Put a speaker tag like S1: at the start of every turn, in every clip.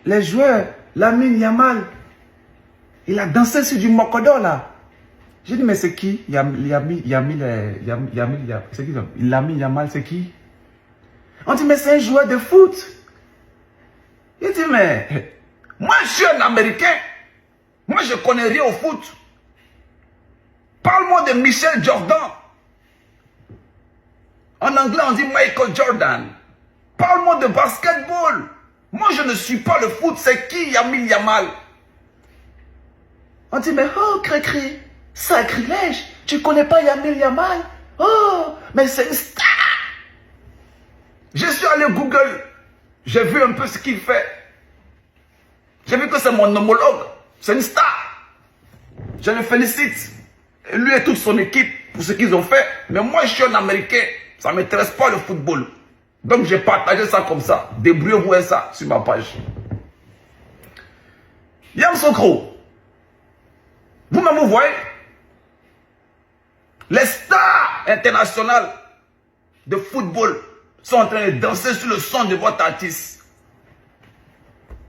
S1: les joueurs, Lamine Yamal, il a dansé sur du Mokodo là. J'ai dit, mais c'est qui? Lamine Yamal, c'est qui? On dit, mais c'est un joueur de foot. Il dit, mais moi je suis un Américain. Moi je connais rien au foot. Parle-moi de Michael Jordan. En anglais on dit Michael Jordan. Parle-moi de basketball. Moi je ne suis pas le foot. C'est qui Lamine Yamal? On dit, mais oh Cré-Cré, sacrilège. Tu connais pas Lamine Yamal? Oh, mais c'est une star. Je suis allé Google. J'ai vu un peu ce qu'il fait. J'ai vu que c'est mon homologue. C'est une star. Je le félicite. Et lui et toute son équipe pour ce qu'ils ont fait. Mais moi, je suis un Américain. Ça ne m'intéresse pas le football. Donc, j'ai partagé ça comme ça. Débrouillez-vous avec ça sur ma page. Yamoussoukro. Vous-même, vous voyez. Les stars internationales de football sont en train de danser sur le son de votre artiste.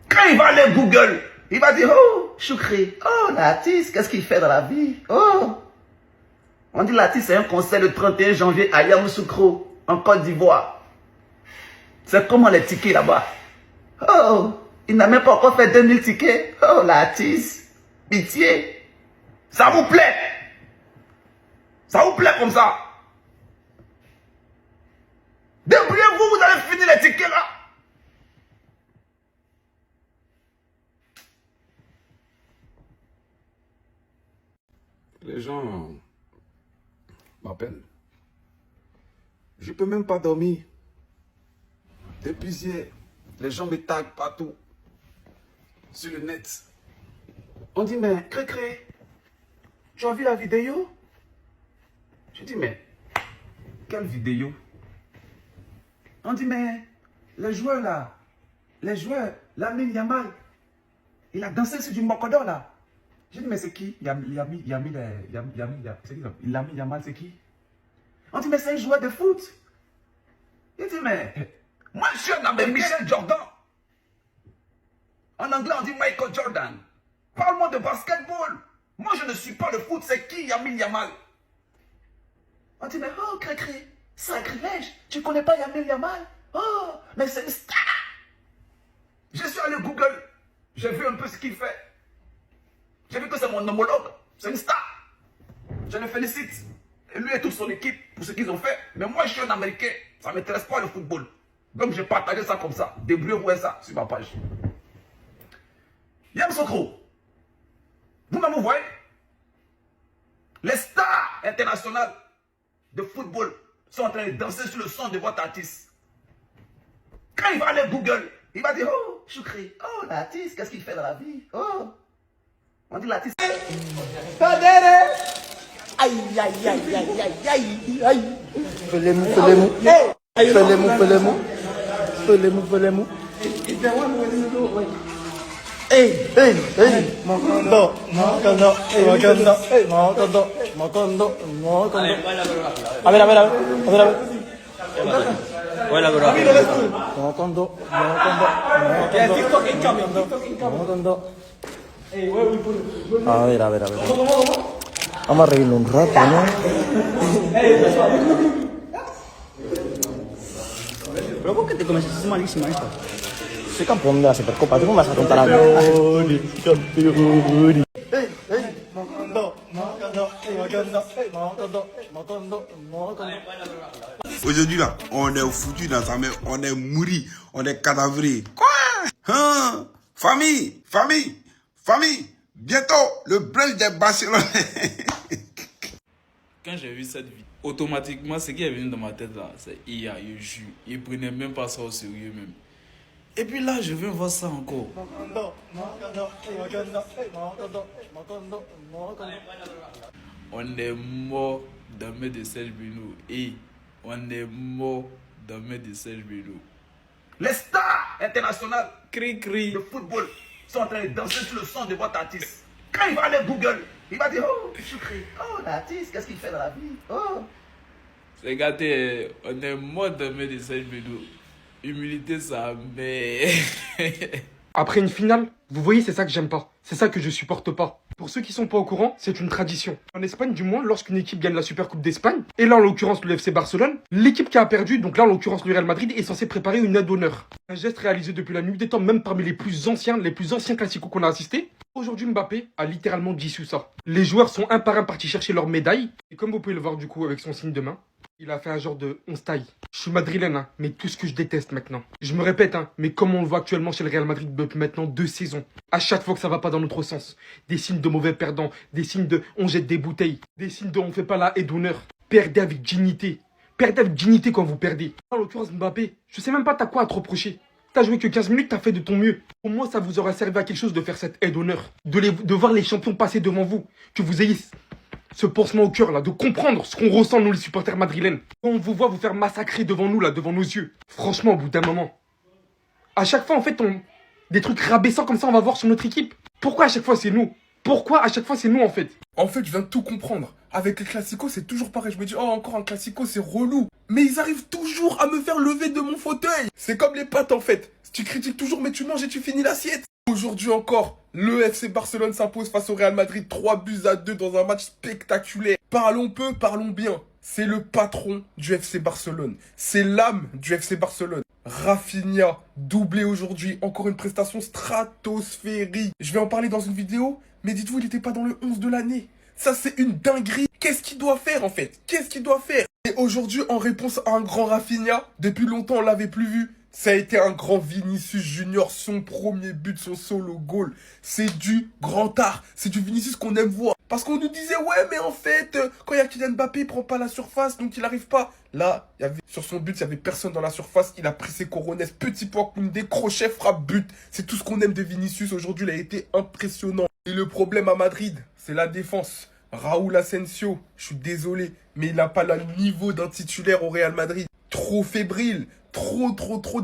S1: Quand il va aller Google, il va dire, oh, Choukri, oh, l'artiste, qu'est-ce qu'il fait dans la vie? Oh, on dit l'artiste, c'est un concert le 31 janvier à Yamoussoukro, en Côte d'Ivoire. C'est comment les tickets là-bas? Oh, il n'a même pas encore fait 2000 tickets. Oh, l'artiste, pitié. Ça vous plaît? Ça vous plaît comme ça? Débrouillez-vous, vous allez finir les tickets là. Les gens m'appellent. Je ne peux même pas dormir. Depuis hier, les gens me taguent partout. Sur le net. On dit, mais Cré-Cré, tu as vu la vidéo? Je dis, mais quelle vidéo? On dit, mais les joueurs là, Lamine Yamal, il a dansé sur du Mokodo là. J'ai dit, mais c'est qui? Lamine Yamal, c'est qui? On dit, mais c'est un joueur de foot. Il dit, mais moi je suis un Américain. Michael Jordan. En anglais, on dit Michael Jordan. Parle-moi de basketball. Moi je ne suis pas le foot. C'est qui Lamine Yamal? On dit, mais oh Cré-Cré, sacrilège. Tu connais pas Lamine Yamal? Oh, mais c'est une star. Je suis allé Google. J'ai vu un peu ce qu'il fait. J'ai vu que c'est mon homologue. C'est une star. Je le félicite. Et lui et toute son équipe pour ce qu'ils ont fait. Mais moi, je suis un Américain. Ça ne m'intéresse pas le football. Donc, j'ai partagé ça comme ça. Débrouillez-vous avec ça sur ma page. Yamoussoukro. Vous-même, vous voyez. Les stars internationales de football sont en train de danser sur le son de votre artiste. Quand il va aller Google, il va dire, oh, Choukri, oh, l'artiste, qu'est-ce qu'il fait dans la vie? Oh, on dit l'artiste.
S2: Tadere! Aïe, aïe, aïe, aïe, aïe, aïe, aïe. Fais-les-mou, fais-les-mou. Fais-les-mou, fais-les-mou. Fais-les-mou, fais-les-mou. Hey, hey, hey. Mokondo, Mokondo, Mokondo, Mokondo, Mokondo, Mokondo. A ver, a ver, a ver. A ver, a ver. Hola, bro. Mokondo, Mokondo, Mokondo. A ver, a ver, a ver. Vamos a reírnos un rato, ¿no? Pero ¿por qué te comes? Es malísima esta. Soy campeón de la Supercopa, ¿tú cómo vas a contar a mí? Campeón.
S3: Aujourd'hui là, on est foutu dans sa main, on est mouru, on est cadavré. Quoi? Hein? Famille, famille, famille. Bientôt, le brunch des Barcelonais.
S4: Quand j'ai vu cette vidéo, automatiquement, ce qui est venu dans ma tête là, c'est IA, je jure. Il prenait même pas ça au sérieux même. Et puis là, je viens voir ça encore. On est mort d'aimer de Serge Bino. Et on est mort d'aimer de Serge Bino.
S1: Les stars internationales
S4: Cri-cri
S1: de football sont en train de danser sur le son de votre artiste. Quand il va aller Google, il va dire, oh, Choukri, oh, l'artiste, qu'est-ce qu'il fait dans la vie? Oh.
S4: Regardez, on est mort d'aimer de Serge Bino. Humilité, ça, mais...
S5: Après une finale, vous voyez, c'est ça que j'aime pas. C'est ça que je supporte pas. Pour ceux qui sont pas au courant, c'est une tradition. En Espagne, du moins, lorsqu'une équipe gagne la Supercoupe d'Espagne, et là en l'occurrence le FC Barcelone, l'équipe qui a perdu, donc là en l'occurrence le Real Madrid, est censée préparer une aide d'honneur. Un geste réalisé depuis la nuit des temps, même parmi les plus anciens classicos qu'on a assistés. Aujourd'hui, Mbappé a littéralement dissous ça. Les joueurs sont un par un partis chercher leur médaille, et comme vous pouvez le voir du coup avec son signe de main, il a fait un genre de on se taille. Je suis madrilène, hein, mais tout ce que je déteste maintenant. Je me répète, hein, mais comme on le voit actuellement chez le Real Madrid depuis maintenant 2 saisons, à chaque fois que ça va pas dans notre sens, des signes de mauvais perdants, des signes de on jette des bouteilles, des signes de on fait pas la haie d'honneur. Perdez avec dignité. Perdez avec dignité quand vous perdez. En l'occurrence, Mbappé, je sais même pas t'as quoi à te reprocher. T'as joué que 15 minutes, t'as fait de ton mieux. Au moins, ça vous aura servi à quelque chose de faire cette aide d'honneur. De voir les champions passer devant vous. Que vous ayez ce pansement au cœur là, de comprendre ce qu'on ressent nous les supporters madrilènes. Quand on vous voit vous faire massacrer devant nous là, devant nos yeux. Franchement, au bout d'un moment. À chaque fois en fait, des trucs rabaissants comme ça on va voir sur notre équipe. Pourquoi à chaque fois c'est nous? Pourquoi à chaque fois c'est nous en fait?
S6: En fait, je viens de tout comprendre. Avec les classicos, c'est toujours pareil. Je me dis, oh, encore un classico, c'est relou. Mais ils arrivent toujours à me faire lever de mon fauteuil. C'est comme les pâtes, en fait. Tu critiques toujours, mais tu manges et tu finis l'assiette. Aujourd'hui encore, le FC Barcelone s'impose face au Real Madrid 3-2 dans un match spectaculaire. Parlons peu, parlons bien. C'est le patron du FC Barcelone. C'est l'âme du FC Barcelone. Rafinha, doublé aujourd'hui. Encore une prestation stratosphérique. Je vais en parler dans une vidéo, mais dites-vous, il n'était pas dans le 11 de l'année. Ça, c'est une dinguerie. Qu'est-ce qu'il doit faire, en fait? Qu'est-ce qu'il doit faire? Et aujourd'hui, en réponse à un grand Rafinha, depuis longtemps, on l'avait plus vu. Ça a été un grand Vinicius Junior, son premier but, son solo goal. C'est du grand art. C'est du Vinicius qu'on aime voir. Parce qu'on nous disait, ouais, mais en fait, quand il y a Kylian Mbappé, il prend pas la surface, donc il n'arrive pas. Là, sur son but, il n'y avait personne dans la surface. Il a pris ses coronets, petit point Koundé, crochet, frappe, but. C'est tout ce qu'on aime de Vinicius. Aujourd'hui, il a été impressionnant. Et le problème à Madrid, c'est la défense. Raúl Asensio, je suis désolé, mais il n'a pas le niveau d'un titulaire au Real Madrid. Trop fébrile, trop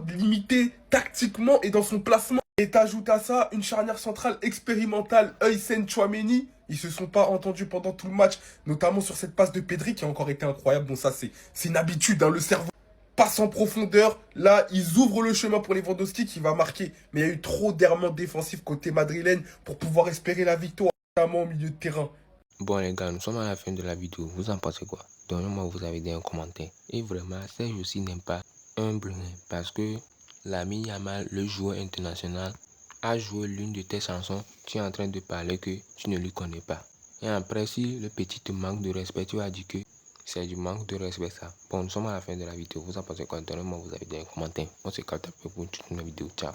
S6: limité tactiquement et dans son placement. Et t'ajoutes à ça une charnière centrale expérimentale, Hysén Tchouaméni. Ils se sont pas entendus pendant tout le match, notamment sur cette passe de Pedri qui a encore été incroyable. Bon, ça c'est une habitude, hein, le cerveau passe en profondeur. Là, ils ouvrent le chemin pour Lewandowski qui va marquer. Mais il y a eu trop d'errements défensifs côté madrilène pour pouvoir espérer la victoire, notamment au milieu de terrain.
S7: Bon les gars, nous sommes à la fin de la vidéo. Vous en pensez quoi? Donnez-moi vous avez dit un commentaire. Et vraiment, Serge aussi n'aime pas un brin parce que l'ami Yamal, le joueur international, a joué l'une de tes chansons. Tu es en train de parler que tu ne lui connais pas. Et après, si le petit te manque de respect, tu as dit que c'est du manque de respect ça. Bon, nous sommes à la fin de la vidéo. Vous en pensez quoi? Donnez-moi vous avez dit un commentaire. On se capte après pour une vidéo. Ciao.